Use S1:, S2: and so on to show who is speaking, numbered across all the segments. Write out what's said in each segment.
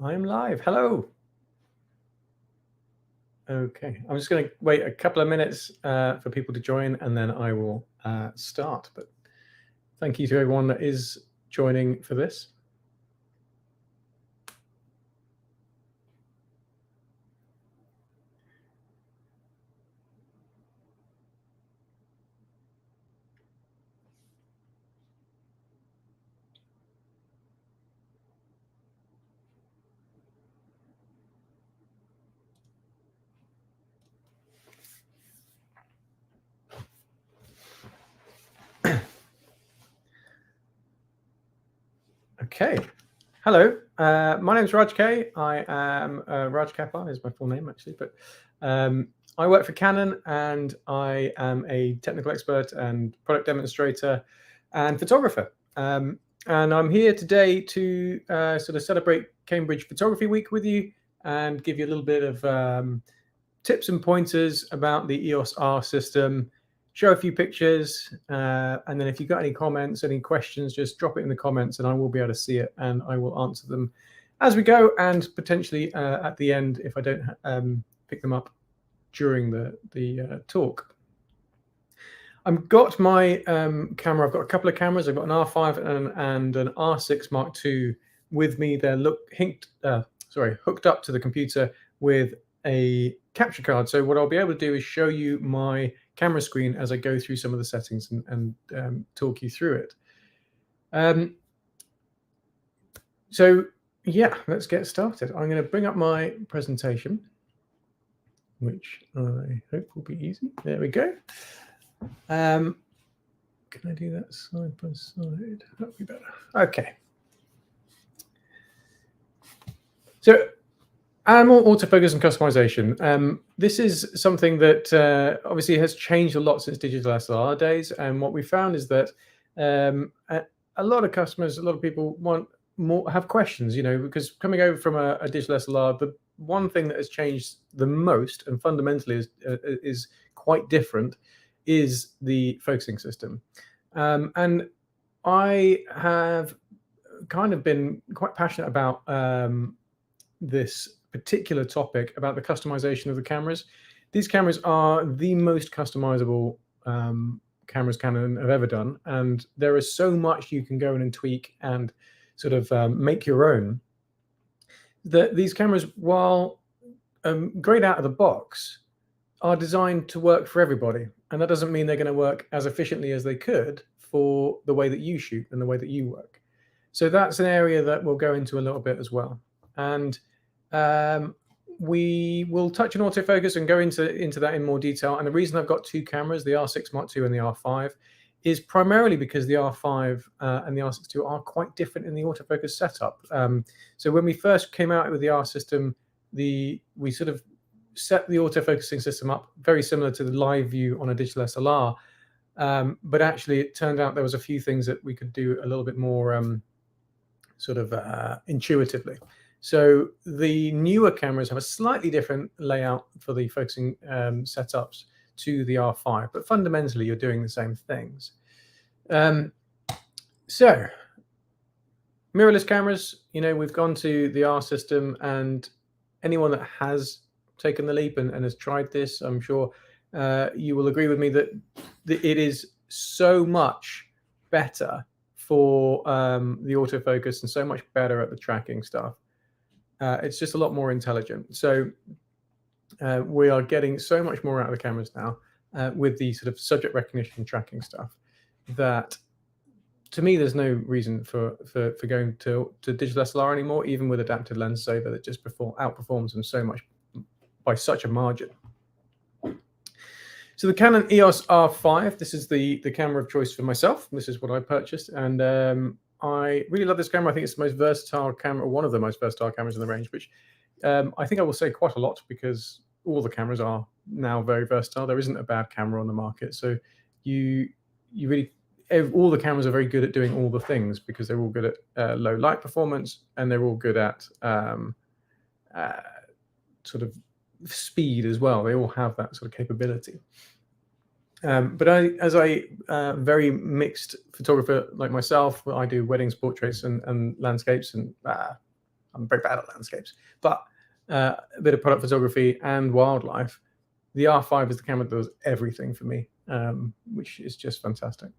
S1: I am live. Hello. Okay, I'm just going to wait a couple of minutes for people to join, and then I will start. But thank you to everyone that is joining for this. Okay. Hello. My name is Raj K. I am Raj Kapar is my full name actually, but I work for Canon and I am a technical expert and product demonstrator and photographer. And I'm here today to sort of celebrate Cambridge Photography Week with you and give you a little bit of tips and pointers about the EOS R system, show a few pictures, and then if you've got any comments, any questions, just drop it in the comments and I will be able to see it and I will answer them as we go, and potentially at the end if I don't pick them up during the talk. I've got my camera. I've got a couple of cameras. I've got an R5 and an R6 Mark II with me. They're hooked up to the computer with a capture card. So what I'll be able to do is show you my camera screen as I go through some of the settings and talk you through it. So yeah, let's get started. I'm going to bring up my presentation, which I hope will be easy. There we go. Can I do that side by side? That'd be better. Okay. So animal autofocus and customization. This is something that obviously has changed a lot since digital SLR days. And what we found is that a lot of customers, a lot of people have questions, because coming over from a digital SLR, the one thing that has changed the most and fundamentally is quite different is the focusing system. And I have kind of been quite passionate about this particular topic about the customization of the cameras. These cameras are the most customizable cameras Canon have ever done, and there is so much you can go in and tweak and sort of make your own. These cameras, while great out of the box, are designed to work for everybody, and that doesn't mean they're going to work as efficiently as they could for the way that you shoot and the way that you work. So that's an area that we'll go into a little bit as well. And we will touch on autofocus and go into that in more detail. And the reason I've got two cameras, the R6 Mark II and the R5, is primarily because the R5 and the R6 II are quite different in the autofocus setup. So when we first came out with the R system, we sort of set the autofocusing system up very similar to the live view on a digital SLR. But actually, it turned out there was a few things that we could do a little bit more intuitively. So the newer cameras have a slightly different layout for the focusing setups to the R5, but fundamentally you're doing the same things. So mirrorless cameras, we've gone to the R system, and anyone that has taken the leap and has tried this, I'm sure you will agree with me that it is so much better for the autofocus and so much better at the tracking stuff. It's just a lot more intelligent. So we are getting so much more out of the cameras now with the sort of subject recognition and tracking stuff that, to me, there's no reason for going to digital SLR anymore, even with adaptive lens saver that just outperforms them so much by such a margin. So the Canon EOS R5, this is the camera of choice for myself. This is what I purchased, and I really love this camera. I think it's the most versatile camera, one of the most versatile cameras in the range, which I think I will say quite a lot because all the cameras are now very versatile. There isn't a bad camera on the market. So all the cameras are very good at doing all the things because they're all good at low light performance, and they're all good at sort of speed as well. They all have that sort of capability. But as a very mixed photographer like myself, I do weddings, portraits, and landscapes, and I'm very bad at landscapes, but a bit of product photography and wildlife, the R5 is the camera that does everything for me, which is just fantastic.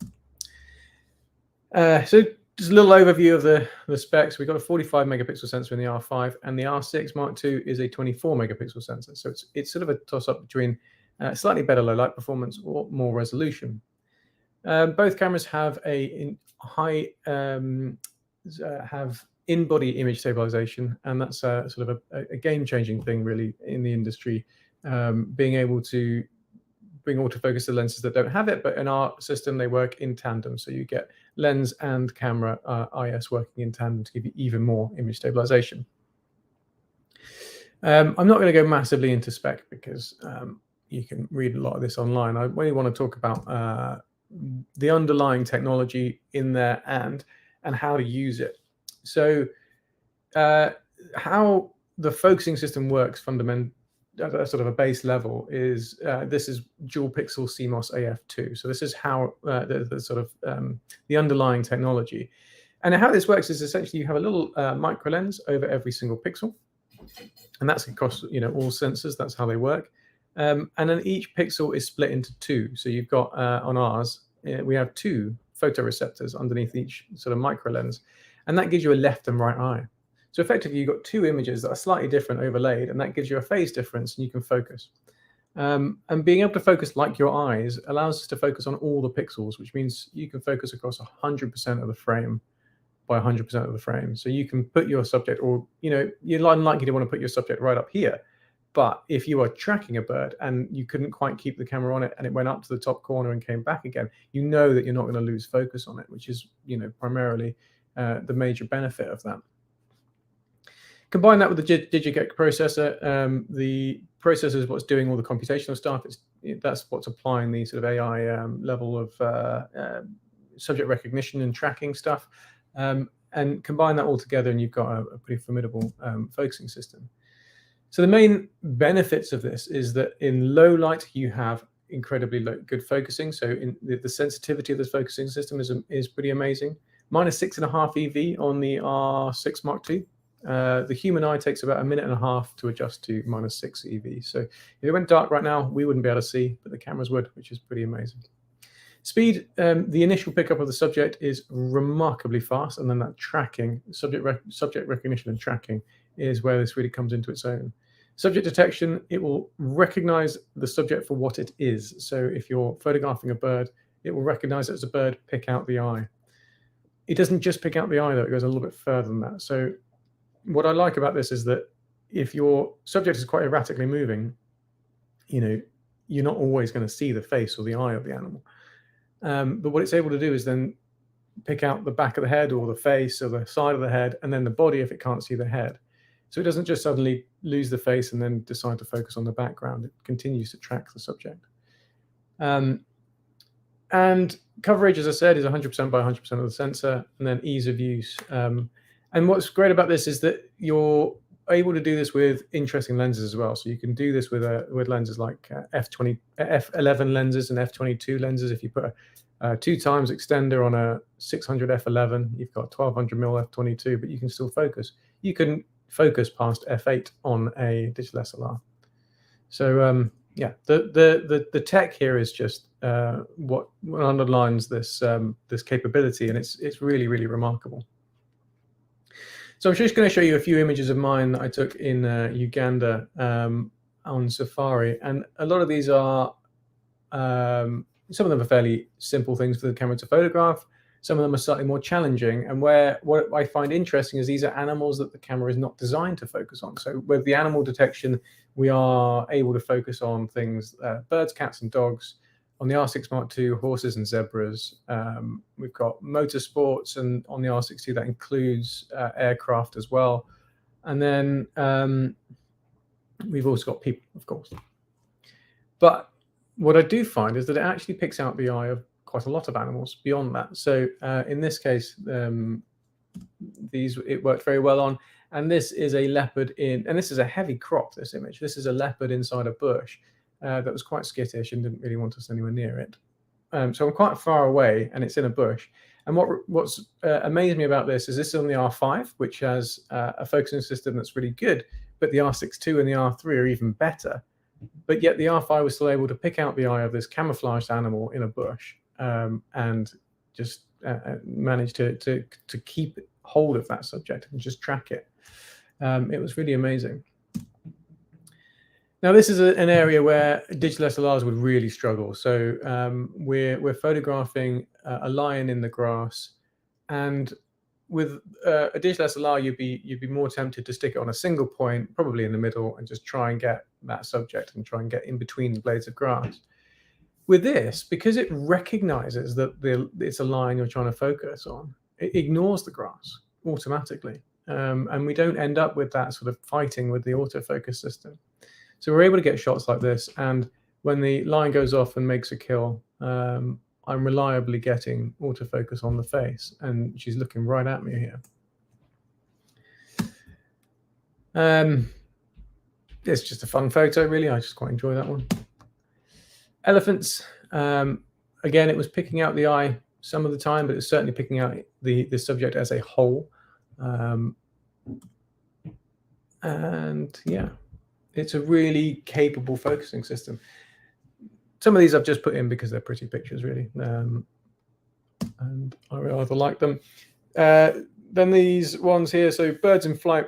S1: So just a little overview of the specs. We've got a 45 megapixel sensor in the R5, and the R6 Mark II is a 24 megapixel sensor. So it's sort of a toss-up between slightly better low light performance or more resolution. Both cameras have have in-body image stabilization, and that's sort of a game-changing thing really in the industry, being able to bring autofocus to lenses that don't have it, but in our system they work in tandem, so you get lens and camera IS working in tandem to give you even more image stabilization. I'm not going to go massively into spec because you can read a lot of this online. I really want to talk about the underlying technology in there and how to use it. So how the focusing system works fundamentally at a sort of a base level is this is dual pixel CMOS AF2. So this is how the sort of the underlying technology. And how this works is essentially you have a little micro lens over every single pixel, and that's across all sensors. That's how they work. And then each pixel is split into two. So you've got on ours we have two photoreceptors underneath each sort of micro lens, and that gives you a left and right eye. So effectively, you've got two images that are slightly different overlaid, and that gives you a phase difference, and you can focus. And being able to focus like your eyes allows us to focus on all the pixels, which means you can focus across 100% of the frame by 100% of the frame. So you can put your subject, or you're unlikely to want to put your subject right up here. But if you are tracking a bird and you couldn't quite keep the camera on it, and it went up to the top corner and came back again, you know that you're not going to lose focus on it, which is primarily the major benefit of that. Combine that with the Digigec processor. The processor is what's doing all the computational stuff. That's what's applying the sort of AI level of subject recognition and tracking stuff. And combine that all together, and you've got a pretty formidable focusing system. So the main benefits of this is that in low light, you have incredibly good focusing. So in the sensitivity of this focusing system is pretty amazing. -6.5 EV on the R6 Mark II. The human eye takes about 1.5 minutes to adjust to -6 EV. So if it went dark right now, we wouldn't be able to see, but the cameras would, which is pretty amazing. Speed, the initial pickup of the subject is remarkably fast, and then that tracking, subject recognition and tracking is where this really comes into its own. Subject detection, it will recognize the subject for what it is. So if you're photographing a bird, it will recognize it as a bird, pick out the eye. It doesn't just pick out the eye, though. It goes a little bit further than that. So what I like about this is that if your subject is quite erratically moving, you're not always going to see the face or the eye of the animal. But what it's able to do is then pick out the back of the head or the face or the side of the head, and then the body if it can't see the head. So it doesn't just suddenly lose the face and then decide to focus on the background. It continues to track the subject. And coverage, as I said, is 100% by 100% of the sensor, and then ease of use. And what's great about this is that you're able to do this with interesting lenses as well. So you can do this with lenses like f11 lenses and f22 lenses. If you put a 2x extender on a 600 f11, you've got 1200mm f22, but you can still focus. You can focus past f8 on a digital SLR. So yeah, the tech here is just what underlines this this capability, and it's really, really remarkable. So I'm just going to show you a few images of mine that I took in Uganda on safari, and a lot of these are some of them are fairly simple things for the camera to photograph. Some of them are slightly more challenging, and what I find interesting is these are animals that the camera is not designed to focus on. So with the animal detection, we are able to focus on things, birds, cats, and dogs. On the R6 Mark II, horses and zebras. We've got motorsports, and on the R6 that includes aircraft as well. And then we've also got people, of course. But what I do find is that it actually picks out the eye of quite a lot of animals beyond that. So in this case, it worked very well on. And this is a leopard and this is a heavy crop, this image. This is a leopard inside a bush. That was quite skittish and didn't really want us anywhere near it. So I'm quite far away, and it's in a bush. And what's amazed me about this is on the R5, which has a focusing system that's really good, but the R6 II and the R3 are even better. But yet the R5 was still able to pick out the eye of this camouflaged animal in a bush and just manage to keep hold of that subject and just track it. It was really amazing. Now, this is an area where digital SLRs would really struggle. So we're photographing a lion in the grass, and with a digital SLR, you'd be more tempted to stick it on a single point, probably in the middle, and just try and get that subject and try and get in between the blades of grass. With this, because it recognizes that it's a line you're trying to focus on, it ignores the grass automatically, and we don't end up with that sort of fighting with the autofocus system. So we're able to get shots like this, and when the line goes off and makes a kill, I'm reliably getting autofocus on the face, and she's looking right at me here. It's just a fun photo, really. I just quite enjoy that one. Elephants, again, it was picking out the eye some of the time, but it's certainly picking out the subject as a whole. And yeah, it's a really capable focusing system. Some of these I've just put in because they're pretty pictures, really, and I rather like them. Then these ones here, so birds in flight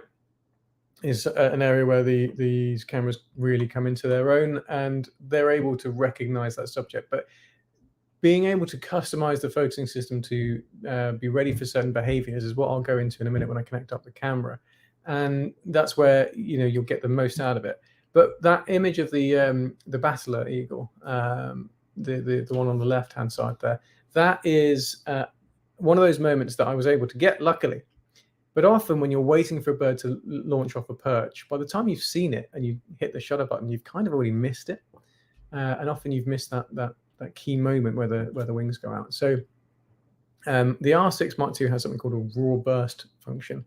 S1: is an area where these cameras really come into their own, and they're able to recognize that subject. But being able to customize the focusing system to be ready for certain behaviors is what I'll go into in a minute when I connect up the camera. And that's where you'll get the most out of it. But that image of the battler eagle, the one on the left-hand side there, that is one of those moments that I was able to get, luckily. But often when you're waiting for a bird to launch off a perch, by the time you've seen it and you hit the shutter button, you've kind of already missed it. And often you've missed that key moment where the wings go out. So the R6 Mark II has something called a raw burst function,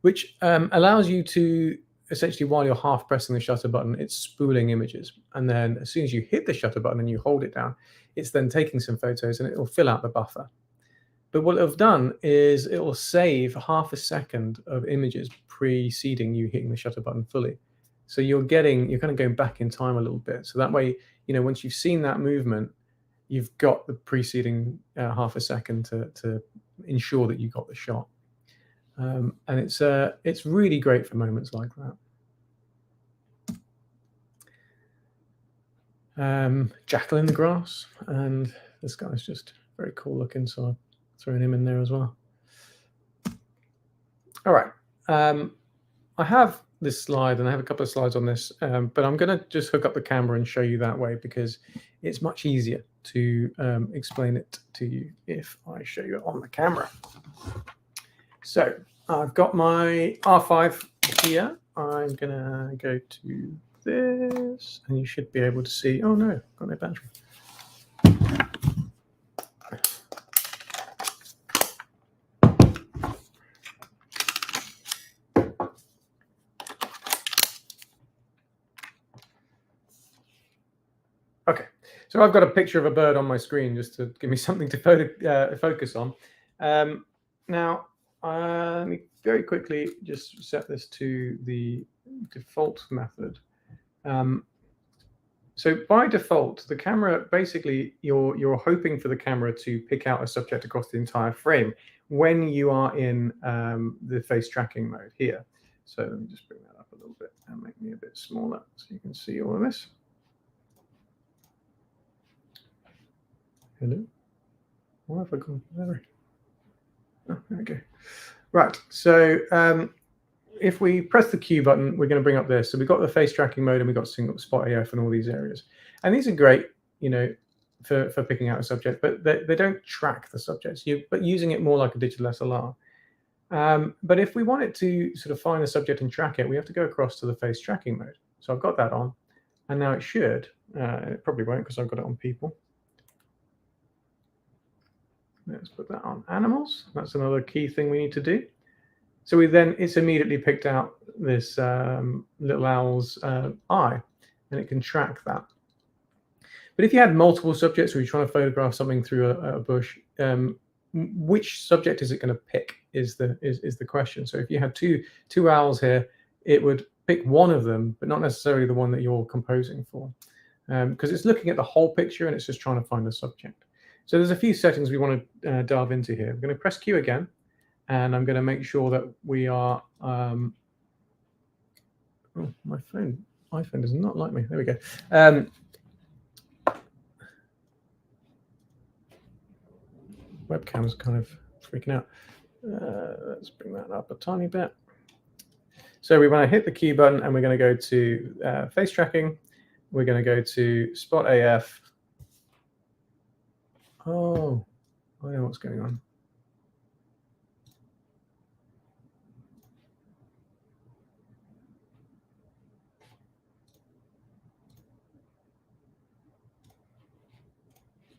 S1: which allows you to essentially, while you're half pressing the shutter button, it's spooling images. And then as soon as you hit the shutter button and you hold it down, it's then taking some photos and it will fill out the buffer. But what it'll have done is it will save half a second of images preceding you hitting the shutter button fully. So you're kind of going back in time a little bit. So that way, once you've seen that movement, you've got the preceding half a second to ensure that you got the shot. And it's really great for moments like that. Jackal in the grass, and this guy's just very cool looking, so I'm throwing him in there as well. All right, I have this slide, and I have a couple of slides on this, but I'm going to just hook up the camera and show you that way because it's much easier to explain it to you if I show you it on the camera. So I've got my R5 here. I'm going to go to this, and you should be able to see. Oh no, got no battery. Okay, so I've got a picture of a bird on my screen just to give me something to focus on. Now, let me very quickly just set this to the default method. So by default, the camera, basically, you're hoping for the camera to pick out a subject across the entire frame when you are in the face tracking mode here. So let me just bring that up a little bit and make me a bit smaller so you can see all of this. Hello? Why have I gone there? Oh, there we go. Right, so if we press the Q button, we're going to bring up this. So we've got the face tracking mode and we've got single spot AF and all these areas. And these are great, for picking out a subject, but they don't track the subjects. But using it more like a digital SLR. But if we want it to sort of find a subject and track it, we have to go across to the face tracking mode. So I've got that on, and now it should. It probably won't because I've got it on people. Let's put that on animals. That's another key thing we need to do. So it's immediately picked out this little owl's eye, and it can track that. But if you had multiple subjects or you're trying to photograph something through a bush, which subject is it going to pick is the question. So if you had two owls here, it would pick one of them, but not necessarily the one that you're composing for, because it's looking at the whole picture and it's just trying to find a subject. So there's a few settings we want to dive into here. I'm going to press Q again, and I'm going to make sure that we are. Oh, my iPhone does not like me. There we go. Webcam's kind of freaking out. Let's bring that up a tiny bit. So we want to hit the Q button, and we're going to go to face tracking. We're going to go to Spot AF. Oh, I know what's going on.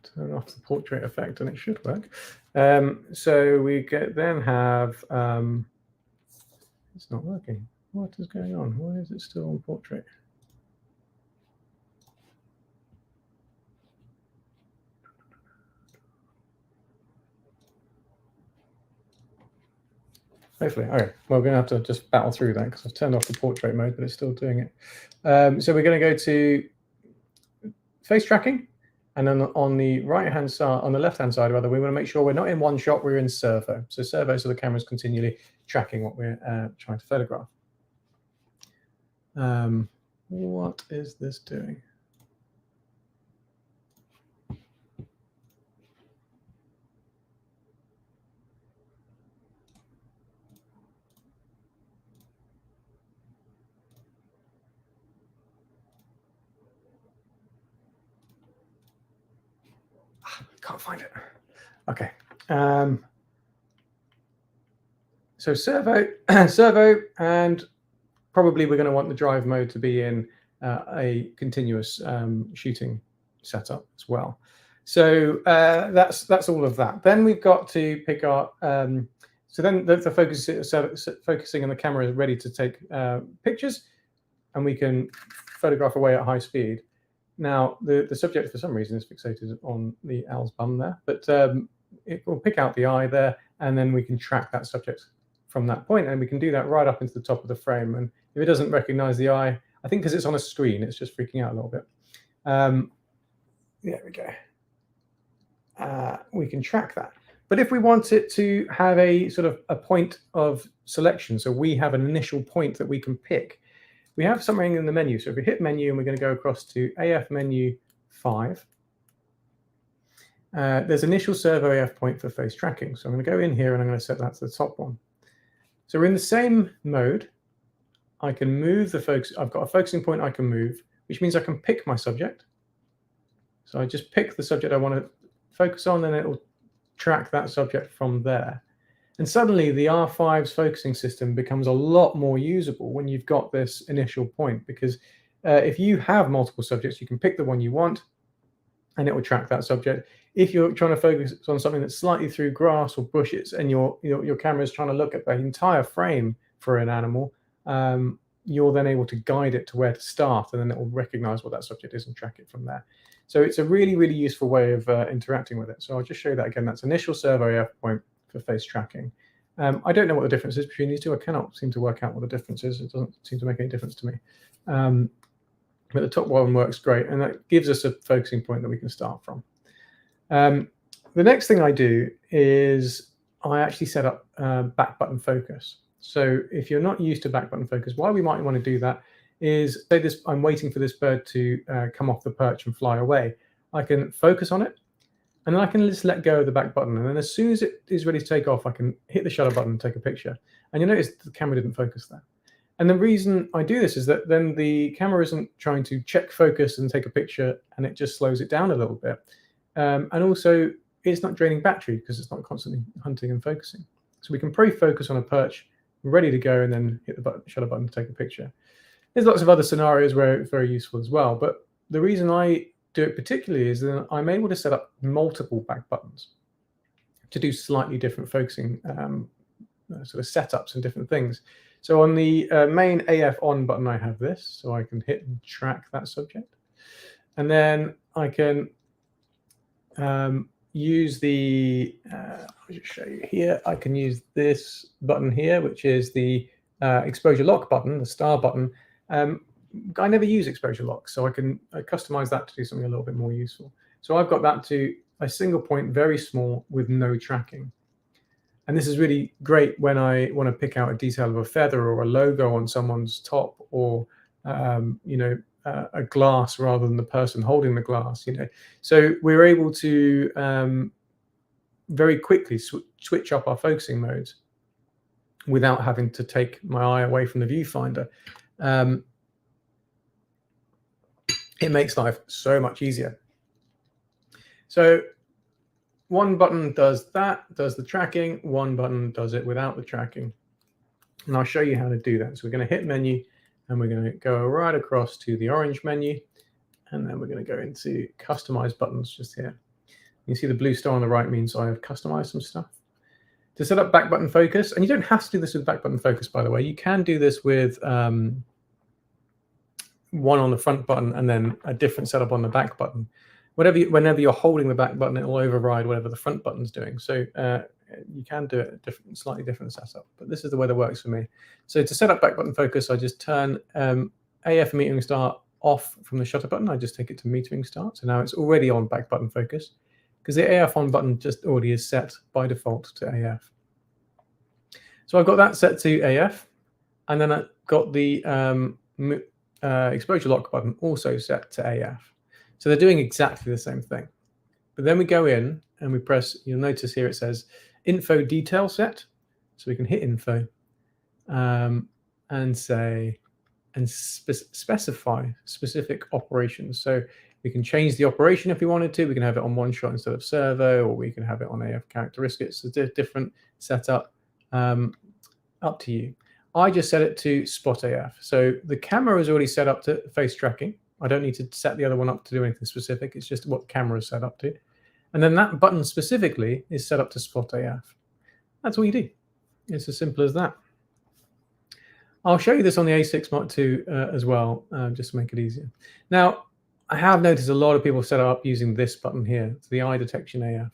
S1: Turn off the portrait effect, and it should work. So we then have. It's not working. What is going on? Why is it still on portrait? Hopefully. Okay. Well, we're going to have to just battle through that because I've turned off the portrait mode, but it's still doing it. So we're going to go to face tracking, and then on the right-hand side, on the left-hand side, rather, we want to make sure we're not in one shot, we're in servo. So servo, so the camera's continually tracking what we're trying to photograph. What is this doing? Can't find it. Okay. So servo, and probably we're going to want the drive mode to be in a continuous shooting setup as well. So that's all of that. Then we've got to pick our. So then the focus, focusing on the camera is ready to take pictures, and we can photograph away at high speed. Now, the subject, for some reason, is fixated on the owl's bum there, but it will pick out the eye there, and then we can track that subject from that point, and we can do that right up into the top of the frame. And if it doesn't recognize the eye, I think because it's on a screen, it's just freaking out a little bit. There we go. We can track that. But if we want it to have a sort of a point of selection, so we have an initial point that we can pick, we have something in the menu. So if we hit menu and we're going to go across to AF menu 5, there's initial servo AF point for face tracking. So I'm going to go in here and I'm going to set that to the top one. So we're in the same mode. I can move the focus. I've got a focusing point I can move, which means I can pick my subject. So I just pick the subject I want to focus on, and it will track that subject from there. And suddenly the R5's focusing system becomes a lot more usable when you've got this initial point, because if you have multiple subjects, you can pick the one you want and it will track that subject. If you're trying to focus on something that's slightly through grass or bushes and your camera is trying to look at the entire frame for an animal, you're then able to guide it to where to start, and then it will recognize what that subject is and track it from there. So it's a really, really useful way of interacting with it. So I'll just show you that again. That's initial servo AF point for face tracking. I don't know what the difference is between these two. I cannot seem to work out what the difference is. It doesn't seem to make any difference to me. But the top one works great, and that gives us a focusing point that we can start from. The next thing I do is I actually set up back button focus. So if you're not used to back button focus, why we might want to do that is, say this, I'm waiting for this bird to come off the perch and fly away. I can focus on it, and then I can just let go of the back button. And then as soon as it is ready to take off, I can hit the shutter button and take a picture. And you'll notice the camera didn't focus there. And the reason I do this is that then the camera isn't trying to check focus and take a picture, and it just slows it down a little bit. And also, it's not draining battery because it's not constantly hunting and focusing. So we can pre-focus on a perch, ready to go, and then hit the shutter button to take a picture. There's lots of other scenarios where it's very useful as well. But the reason I do it particularly is that I'm able to set up multiple back buttons to do slightly different focusing sort of setups and different things. So on the main AF on button, I have this, so I can hit and track that subject. And then I can use the, I'll just show you here. I can use this button here, which is the exposure lock button, the star button. I never use exposure lock, so I can customize that to do something a little bit more useful. So I've got that to a single point, very small, with no tracking. And this is really great when I want to pick out a detail of a feather or a logo on someone's top, or a glass rather than the person holding the glass. So we're able to very quickly switch up our focusing modes without having to take my eye away from the viewfinder. It makes life so much easier. So one button does that, does the tracking. One button does it without the tracking. And I'll show you how to do that. So we're going to hit menu, and we're going to go right across to the orange menu. And then we're going to go into customize buttons just here. You see the blue star on the right means I have customized some stuff. To set up back button focus, and you don't have to do this with back button focus, by the way. You can do this with one on the front button and then a different setup on the back button. Whenever you're holding the back button, it will override whatever the front button's doing. So you can do it a slightly different setup, but this is the way that works for me. So to set up back button focus, I just turn AF metering start off from the shutter button. I just take it to metering start. So now it's already on back button focus, because the AF on button just already is set by default to AF. So I've got that set to AF, and then I've got the exposure lock button also set to AF. So they're doing exactly the same thing. But then we go in and we press, you'll notice here it says info detail set. So we can hit info and say, and specify specific operations. So we can change the operation if we wanted to. We can have it on one shot instead of servo, or we can have it on AF characteristics. It's a different setup, up to you. I just set it to spot AF. So the camera is already set up to face tracking. I don't need to set the other one up to do anything specific. It's just what the camera is set up to. And then that button specifically is set up to spot AF. That's all you do. It's as simple as that. I'll show you this on the A6 Mark II as well, just to make it easier. Now, I have noticed a lot of people set up using this button here, the eye detection AF.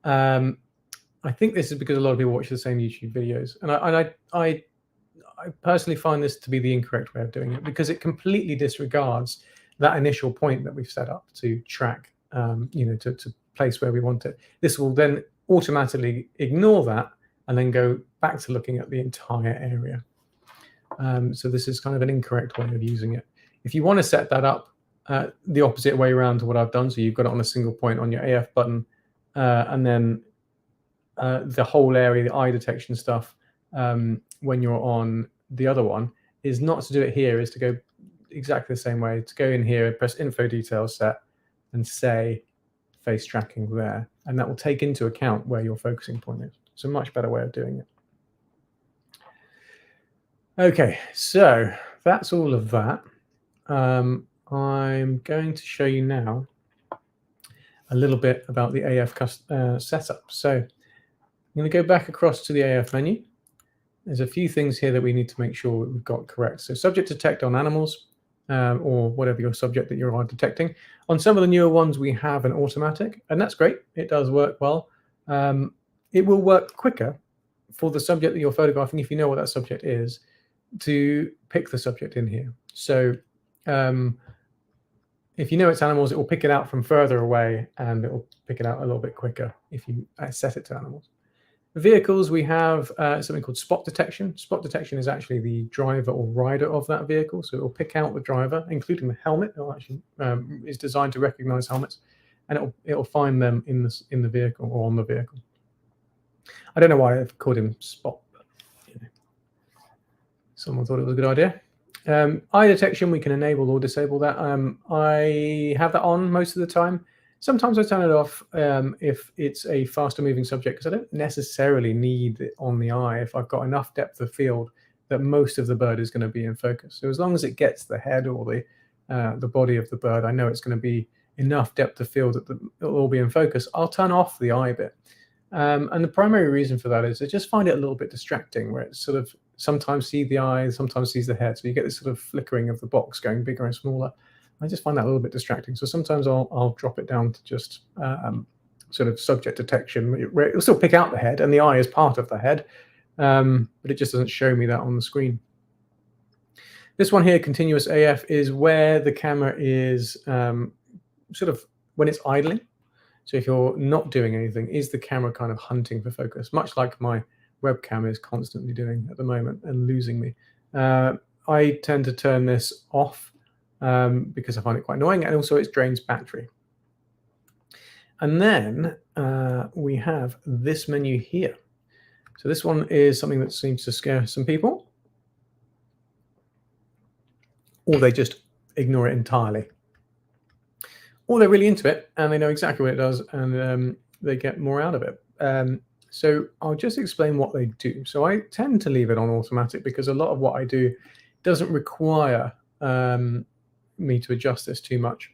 S1: I think this is because a lot of people watch the same YouTube videos. And I personally find this to be the incorrect way of doing it, because it completely disregards that initial point that we've set up to track, to place where we want it. This will then automatically ignore that and then go back to looking at the entire area. So this is kind of an incorrect way of using it. If you want to set that up the opposite way around to what I've done, so you've got it on a single point on your AF button, and then the whole area, the eye detection stuff, when you're on the other one, is not to do it here, is to go exactly the same way, to go in here and press info details set and say face tracking there, and that will take into account where your focusing point is. It's a much better way of doing it. Okay, so that's all of that. I'm going to show you now a little bit about the AF setup. So I'm going to go back across to the AF menu. There's a few things here that we need to make sure we've got correct. So subject detect on animals, or whatever your subject that you're detecting. On some of the newer ones, we have an automatic, and that's great. It does work well. It will work quicker for the subject that you're photographing, if you know what that subject is, to pick the subject in here. So if you know it's animals, it will pick it out from further away, and it will pick it out a little bit quicker if you set it to animals. Vehicles, we have something called spot detection. Spot detection is actually the driver or rider of that vehicle. So it will pick out the driver, including the helmet. It actually is designed to recognize helmets, and it will find them in the vehicle or on the vehicle. I don't know why I've called him Spot, but someone thought it was a good idea. Eye detection, we can enable or disable that. I have that on most of the time. Sometimes I turn it off if it's a faster moving subject, because I don't necessarily need it on the eye if I've got enough depth of field that most of the bird is going to be in focus. So as long as it gets the head or the body of the bird, I know it's going to be enough depth of field that it'll all be in focus. I'll turn off the eye bit. And the primary reason for that is I just find it a little bit distracting, where it's sort of sometimes see the eye, sometimes sees the head. So you get this sort of flickering of the box going bigger and smaller. I just find that a little bit distracting. So sometimes I'll drop it down to just sort of subject detection, where it'll still pick out the head, and the eye is part of the head, but it just doesn't show me that on the screen. This one here, continuous AF, is where the camera is sort of when it's idling. So if you're not doing anything, is the camera kind of hunting for focus, much like my webcam is constantly doing at the moment and losing me. I tend to turn this off because I find it quite annoying, and also it drains battery. And then we have this menu here. So this one is something that seems to scare some people, or they just ignore it entirely, or they're really into it and they know exactly what it does, and they get more out of it. So I'll just explain what they do. So I tend to leave it on automatic because a lot of what I do doesn't require me to adjust this too much,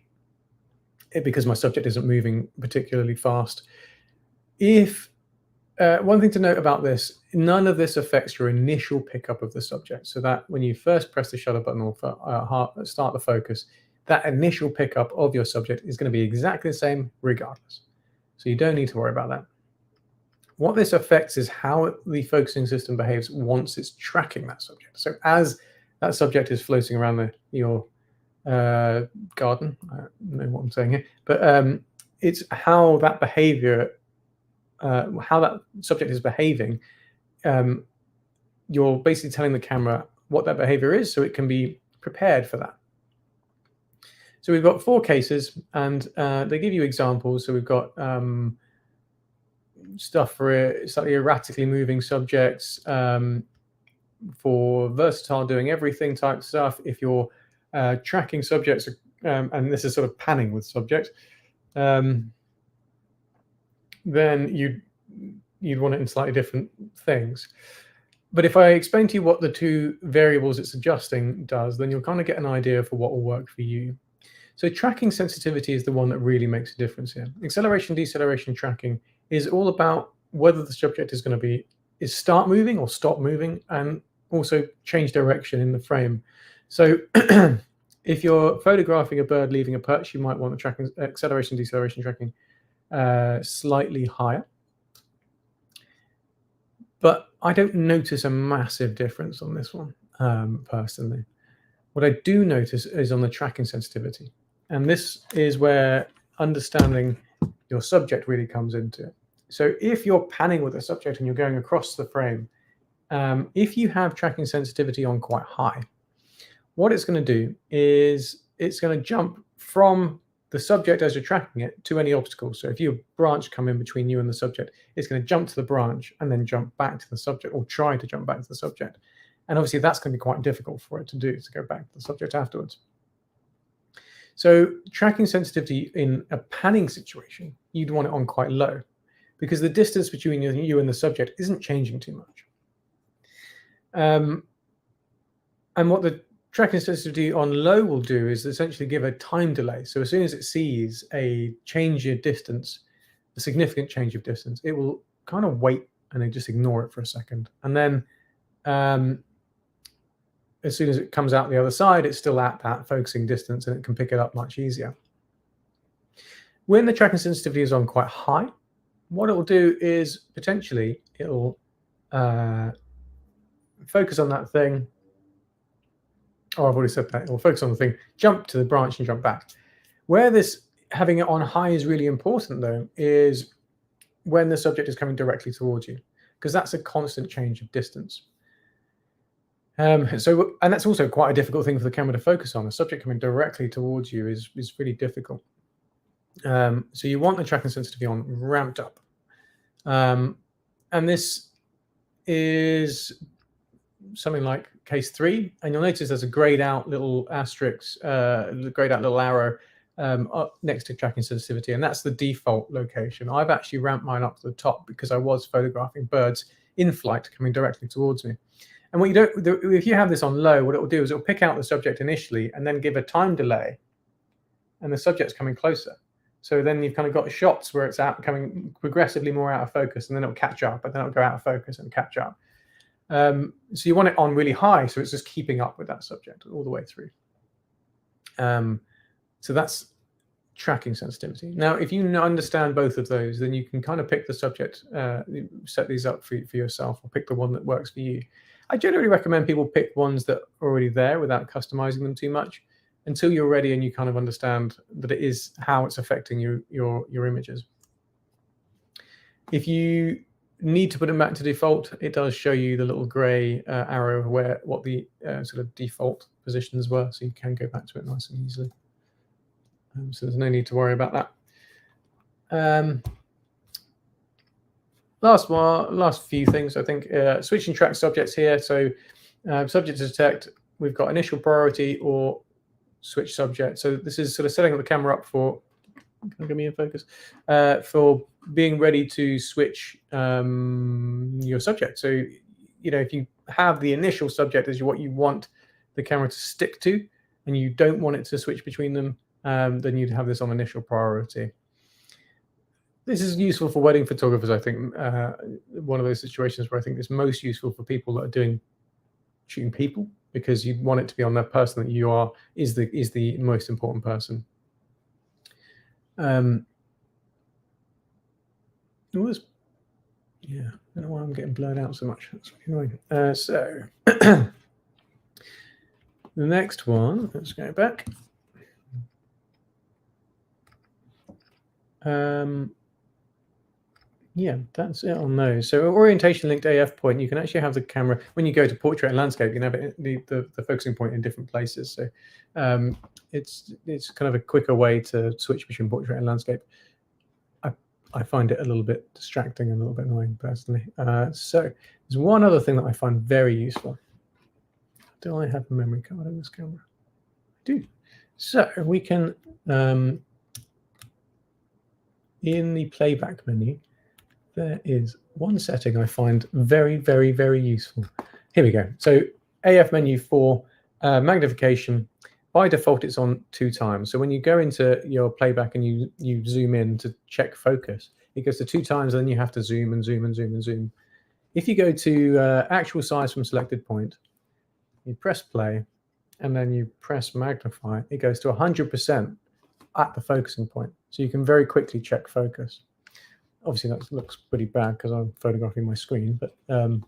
S1: because my subject isn't moving particularly fast. If one thing to note about this, none of this affects your initial pickup of the subject. So that when you first press the shutter button or start the focus, that initial pickup of your subject is going to be exactly the same regardless. So you don't need to worry about that. What this affects is how the focusing system behaves once it's tracking that subject. So as that subject is floating around your garden, I don't know what I'm saying here, but it's how that behavior, how that subject is behaving. You're basically telling the camera what that behavior is, so it can be prepared for that. So we've got 4 cases, and they give you examples. So we've got stuff for slightly erratically moving subjects, for versatile doing everything type stuff. If you're tracking subjects, and this is sort of panning with subjects, then you'd want it in slightly different things. But if I explain to you what the 2 variables it's adjusting does, then you'll kind of get an idea for what will work for you. So tracking sensitivity is the one that really makes a difference here. Acceleration, deceleration tracking is all about whether the subject is going to start moving or stop moving, and also change direction in the frame. So if you're photographing a bird leaving a perch, you might want the tracking, acceleration, deceleration tracking slightly higher. But I don't notice a massive difference on this one, personally. What I do notice is on the tracking sensitivity. And this is where understanding your subject really comes into it. So if you're panning with a subject and you're going across the frame, if you have tracking sensitivity on quite high, what it's going to do is it's going to jump from the subject as you're tracking it to any obstacles. So if your branch come in between you and the subject, it's going to jump to the branch and then jump back to the subject, or try to jump back to the subject. And obviously that's going to be quite difficult for it to do, to go back to the subject afterwards. So tracking sensitivity in a panning situation, you'd want it on quite low, because the distance between you and the subject isn't changing too much. And what the tracking sensitivity on low will do is essentially give a time delay. So as soon as it sees a change in distance, a significant change of distance, it will kind of wait and then just ignore it for a second. And then as soon as it comes out the other side, it's still at that focusing distance, and it can pick it up much easier. When the tracking sensitivity is on quite high, what it will do is potentially it'll focus on that thing. Oh, I've already said that. It will focus on the thing, jump to the branch and jump back. Where this having it on high is really important, though, is when the subject is coming directly towards you, because that's a constant change of distance. And that's also quite a difficult thing for the camera to focus on. A subject coming directly towards you is really difficult. So you want the tracking sensitivity on ramped up. And this is something like case 3, and you'll notice there's a grayed out little asterisk, grayed out little arrow up next to tracking sensitivity, and that's the default location. I've actually ramped mine up to the top because I was photographing birds in flight coming directly towards me. And what you don't, if you have this on low, what it will do is it will pick out the subject initially and then give a time delay, and the subject's coming closer. So then you've kind of got shots where it's coming progressively more out of focus, and then it'll catch up, and then it'll go out of focus and catch up. So you want it on really high, so it's just keeping up with that subject all the way through. So that's tracking sensitivity. Now, if you understand both of those, then you can kind of pick the subject, set these up for yourself, or pick the one that works for you. I generally recommend people pick ones that are already there without customizing them too much until you're ready and you kind of understand that it is how it's affecting your images. If you need to put them back to default, it does show you the little gray arrow where what the sort of default positions were, so you can go back to it nice and easily. So there's no need to worry about that. Last few things, I think. Switching track subjects here. So subject to detect, we've got initial priority or switch subject. So this is sort of setting up the camera up for, can I get me in focus? For being ready to switch your subject. So, you know, if you have the initial subject as what you want the camera to stick to, and you don't want it to switch between them, then you'd have this on initial priority. This is useful for wedding photographers, I think. One of those situations where I think it's most useful for people that are shooting people, because you want it to be on that person that you are is the most important person. Yeah, I don't know why I'm getting blurred out so much. That's really annoying. So the next one, let's go back. Yeah, that's it on those. So orientation linked AF point, you can actually have the camera, when you go to portrait and landscape, you can have it, the focusing point in different places. So it's kind of a quicker way to switch between portrait and landscape. I find it a little bit distracting and a little bit annoying personally. So there's one other thing that I find very useful. Do I have a memory card in this camera? I do. So we can, in the playback menu, there is one setting I find very, very, very useful. Here we go. So AF menu for magnification, by default, it's on 2 times. So when you go into your playback and you zoom in to check focus, it goes to 2 times, and then you have to zoom and zoom and zoom and zoom. If you go to actual size from selected point, you press play, and then you press magnify, it goes to 100% at the focusing point. So you can very quickly check focus. Obviously, that looks pretty bad because I'm photographing my screen, but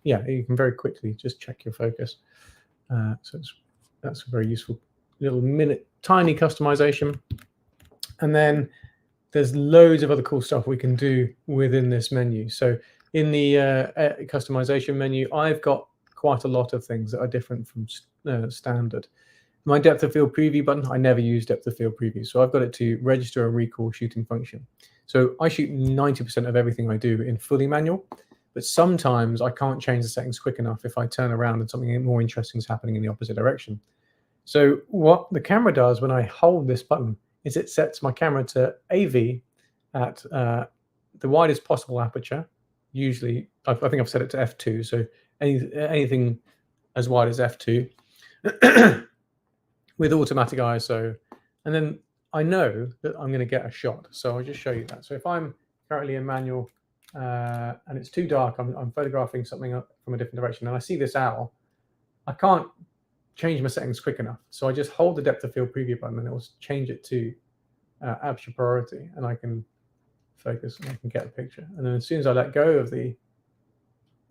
S1: yeah, you can very quickly just check your focus. So that's a very useful little tiny customization. And then there's loads of other cool stuff we can do within this menu. So in the customization menu, I've got quite a lot of things that are different from standard. My depth of field preview button, I never use depth of field preview. So I've got it to register a recall shooting function. So I shoot 90% of everything I do in fully manual, but sometimes I can't change the settings quick enough if I turn around and something more interesting is happening in the opposite direction. So what the camera does when I hold this button is it sets my camera to AV at the widest possible aperture. Usually, I think I've set it to f2, so anything as wide as f2 with automatic ISO. And then I know that I'm going to get a shot. So I'll just show you that. So if I'm currently in manual and it's too dark, I'm photographing something up from a different direction, and I see this owl, I can't change my settings quick enough. So I just hold the depth of field preview button, and it will change it to aperture priority, and I can focus and I can get a picture. And then as soon as I let go of the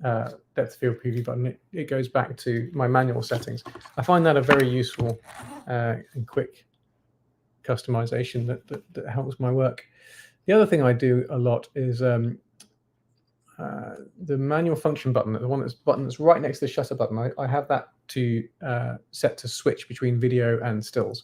S1: depth of field preview button, it goes back to my manual settings. I find that a very useful and quick customization that helps my work. The other thing I do a lot is the manual function button, the button that's right next to the shutter button. I have that to set to switch between video and stills.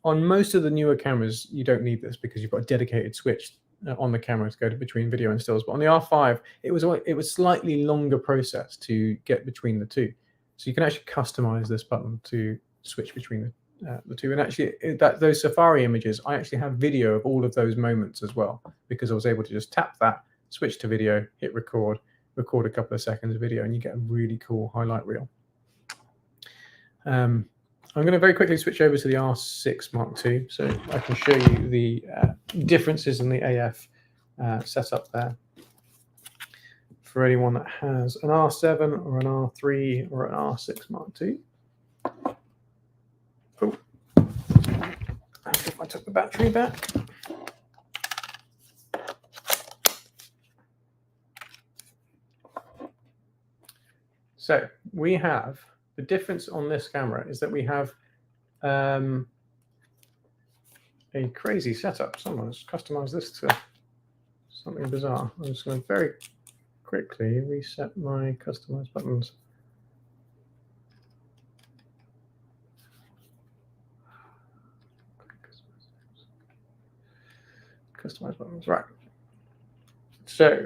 S1: On most of the newer cameras, you don't need this because you've got a dedicated switch on the camera to go between video and stills. But on the R5, it was slightly longer process to get between the two. So you can actually customize this button to switch between the two. And actually, those Safari images, I actually have video of all of those moments as well, because I was able to just tap that, switch to video, hit record a couple of seconds of video, and you get a really cool highlight reel. I'm going to very quickly switch over to the R6 Mark II so I can show you the differences in the AF setup there. For anyone that has an R7 or an R3 or an R6 Mark II. Oh. if I took the battery back. So we have, the difference on this camera is that we have a crazy setup. Someone's customized this to something bizarre. I'm just going to very quickly reset my customized buttons. Customize buttons, right. So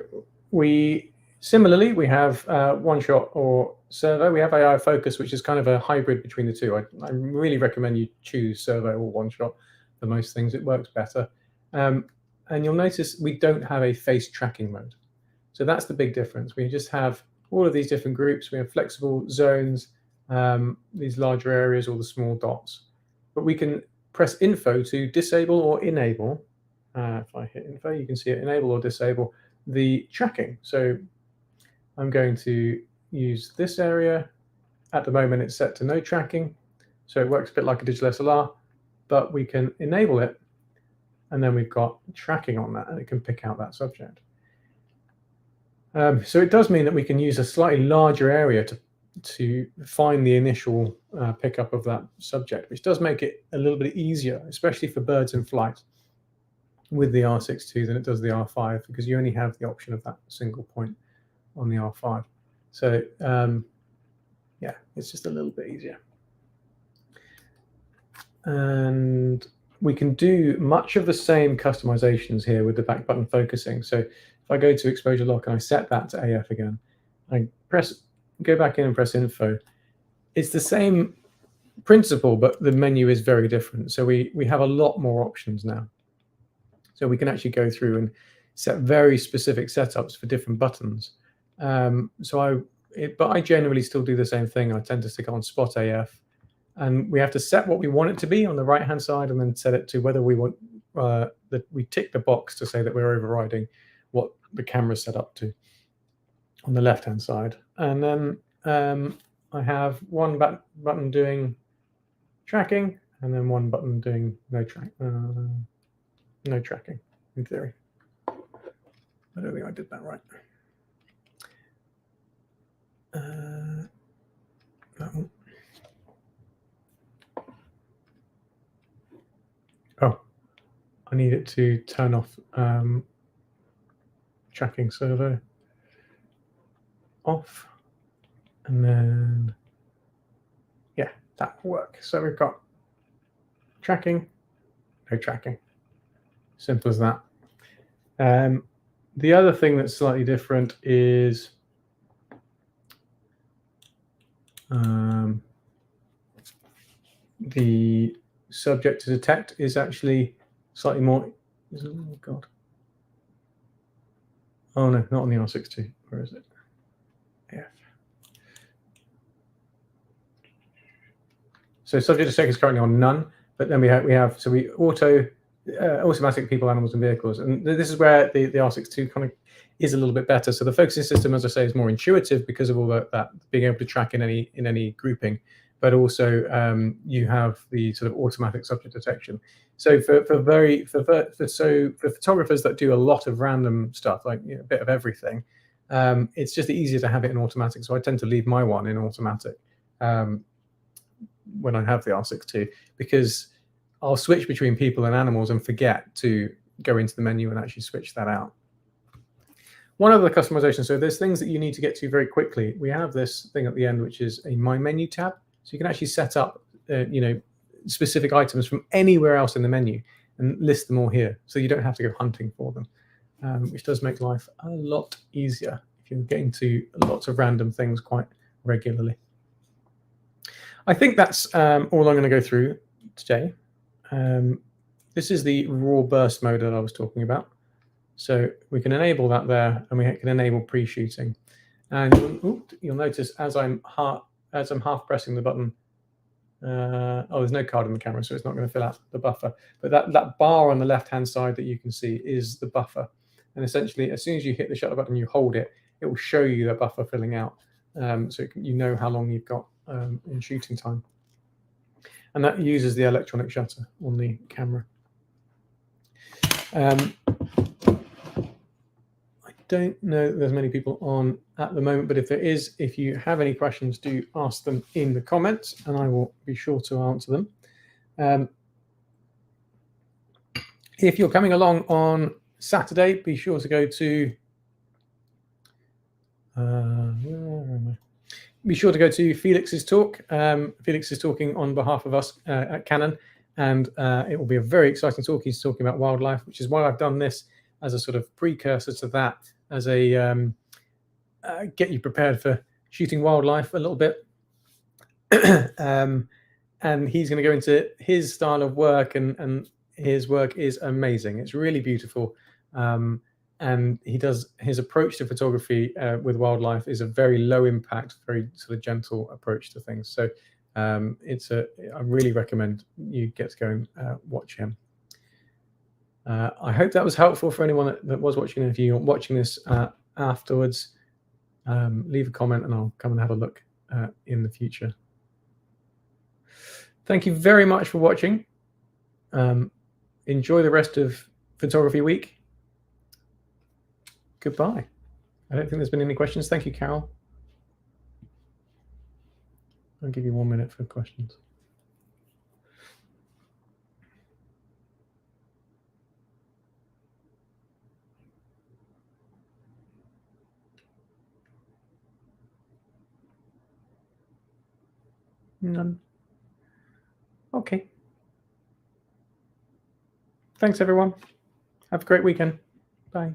S1: similarly, we have one shot or servo. We have AI focus, which is kind of a hybrid between the two. I really recommend you choose servo or one shot for most things. It works better. And you'll notice we don't have a face tracking mode. So that's the big difference. We just have all of these different groups. We have flexible zones, these larger areas, or the small dots. But we can press info to disable or enable. If I hit info, you can see it enable or disable the tracking. So I'm going to use this area. At the moment, it's set to no tracking. So it works a bit like a digital SLR, but we can enable it. And then we've got tracking on that, and it can pick out that subject. So it does mean that we can use a slightly larger area to find the initial pickup of that subject, which does make it a little bit easier, especially for birds in flight, with the R6 II than it does the R5, because you only have the option of that single point on the R5. So yeah, it's just a little bit easier. And we can do much of the same customizations here with the back button focusing. So if I go to exposure lock and I set that to AF again, I go back in and press info. It's the same principle, but the menu is very different. So we have a lot more options now. So we can actually go through and set very specific setups for different buttons. But I generally still do the same thing. I tend to stick on spot AF, and we have to set what we want it to be on the right-hand side, and then set it to whether we want that we tick the box to say that we're overriding what the camera's set up to on the left-hand side. And then I have one button doing tracking, and then one button doing no tracking, in theory. I don't think I did that right. That one. Oh, I need it to turn off tracking servo off, and then yeah, that will work. So we've got tracking, no tracking. Simple as that. The other thing that's slightly different is the subject to detect is actually slightly more. Oh God! Oh no, not on the R6 II. Where is it? Yeah. So subject to detect is currently on none, but then we have automatic people, animals, and vehicles, and this is where the R6 II kind of is a little bit better. So the focusing system, as I say, is more intuitive because of all that being able to track in any grouping, but also you have the sort of automatic subject detection. So for photographers that do a lot of random stuff, like a bit of everything, it's just easier to have it in automatic. So I tend to leave my one in automatic when I have the R6 II, because I'll switch between people and animals and forget to go into the menu and actually switch that out. One other customization, so there's things that you need to get to very quickly. We have this thing at the end, which is a My Menu tab. So you can actually set up specific items from anywhere else in the menu and list them all here. So you don't have to go hunting for them, which does make life a lot easier if you're getting to lots of random things quite regularly. I think that's all I'm going to go through today. This is the raw burst mode that I was talking about. So we can enable that there, and we can enable pre-shooting. And you'll notice as I'm half pressing the button, there's no card in the camera, so it's not going to fill out the buffer. But that bar on the left-hand side that you can see is the buffer. And essentially, as soon as you hit the shutter button, you hold it, it will show you the buffer filling out, so you know how long you've got in shooting time. and that uses the electronic shutter on the camera. I don't know that there's many people on at the moment, but if there is, if you have any questions, do ask them in the comments and I will be sure to answer them. If you're coming along on Saturday, be sure to go to be sure to go to Felix's talk. Felix is talking on behalf of us at Canon, and it will be a very exciting talk. He's talking about wildlife, which is why I've done this as a sort of precursor to that, as a get you prepared for shooting wildlife a little bit. And he's going to go into his style of work, and his work is amazing. It's really beautiful. And he does, his approach to photography with wildlife is a very low impact, very sort of gentle approach to things. So I really recommend you get to go and watch him. I hope that was helpful for anyone that was watching. If you're watching this afterwards, leave a comment and I'll come and have a look in the future. Thank you very much for watching. Enjoy the rest of Photography Week. Goodbye. I don't think there's been any questions. Thank you, Carol. I'll give you 1 minute for questions. None. Okay. Thanks, everyone. Have a great weekend. Bye.